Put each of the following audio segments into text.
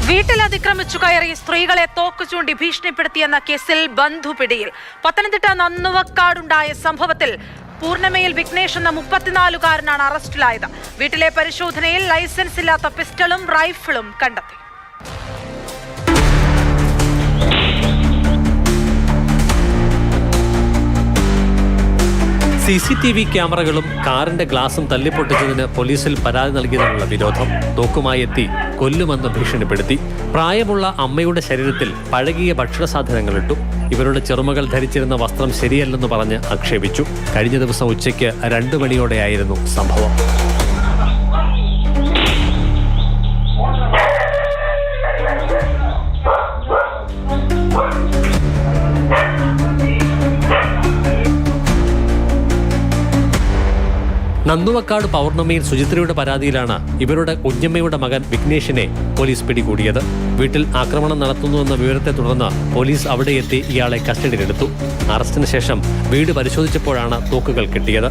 വീട്ടിൽ അതിക്രമിച്ചു കയറി സ്ത്രീകളെ തോക്ക് ചൂണ്ടി ഭീഷണിപ്പെടുത്തിയെന്ന കേസിൽ ബന്ധുപിടിയിൽ. പത്തനംതിട്ട നന്നുവക്കാടുണ്ടായ സംഭവത്തിൽ പൂർണ്ണമയിൽ വിഘ്നേഷ് എന്ന 34-കാരനാണ് അറസ്റ്റിലായത്. വീട്ടിലെ പരിശോധനയിൽ ലൈസൻസ് ഇല്ലാത്ത പിസ്റ്റളും റൈഫിളും കണ്ടെത്തി. CCTV ക്യാമറകളും കാറിന്റെ ഗ്ലാസും തല്ലിപ്പൊട്ടിച്ചതിന് പോലീസിൽ പരാതി നൽകിയതിനുള്ള വിരോധം. തോക്കുമായി എത്തി കൊല്ലുമെന്ന് ഭീഷണിപ്പെടുത്തി. പ്രായമുള്ള അമ്മയുടെ ശരീരത്തിൽ പഴകിയ ഭക്ഷണ സാധനങ്ങൾ ഇട്ടു. ഇവരുടെ ചെറുമകൾ ധരിച്ചിരുന്ന വസ്ത്രം ശരിയല്ലെന്ന് പറഞ്ഞ് ആക്ഷേപിച്ചു. കഴിഞ്ഞ ദിവസം ഉച്ചയ്ക്ക് 2 മണിയോടെയായിരുന്നു സംഭവം. നന്നുവക്കാട് പൗർണമിയിൽ സുചിത്രയുടെ പരാതിയിലാണ് ഇവരുടെ കുഞ്ഞമ്മയുടെ മകൻ വിഘ്നേഷിനെ പോലീസ് പിടികൂടിയത്. വീട്ടിൽ ആക്രമണം നടത്തുന്നുവെന്ന വിവരത്തെ തുടർന്ന് പോലീസ് അവിടെ എത്തി ഇയാളെ കസ്റ്റഡിയിലെടുത്തു. അറസ്റ്റിന് ശേഷം വീട് പരിശോധിച്ചപ്പോഴാണ് തോക്കുകൾ കിട്ടിയത്.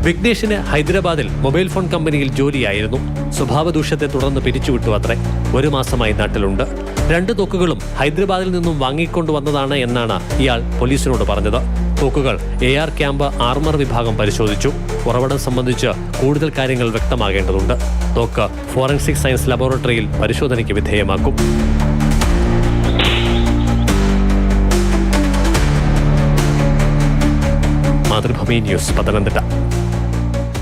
വിഘ്നേഷിന് ഹൈദരാബാദിൽ മൊബൈൽ ഫോൺ കമ്പനിയിൽ ജോലിയായിരുന്നു. സ്വഭാവദൂഷ്യത്തെ തുടർന്ന് പിരിച്ചുവിട്ടു അത്രേ. 1 മാസമായി നാട്ടിലുണ്ട്. 2 തോക്കുകളും ഹൈദരാബാദിൽ നിന്നും വാങ്ങിക്കൊണ്ടുവന്നതാണ് എന്നാണ് ഇയാൾ പോലീസിനോട് പറഞ്ഞത്. തോക്കുകൾ AR ക്യാമ്പ് ആർമർ വിഭാഗം പരിശോധിച്ചു. ഉറവിടം സംബന്ധിച്ച് കൂടുതൽ കാര്യങ്ങൾ വ്യക്തമാകേണ്ടതുണ്ട്. തോക്ക് ഫോറൻസിക് സയൻസ് ലബോറട്ടറിയിൽ പരിശോധനയ്ക്ക് വിധേയമാക്കും. മാതൃഭൂമി ന്യൂസ്, പത്തനംതിട്ട.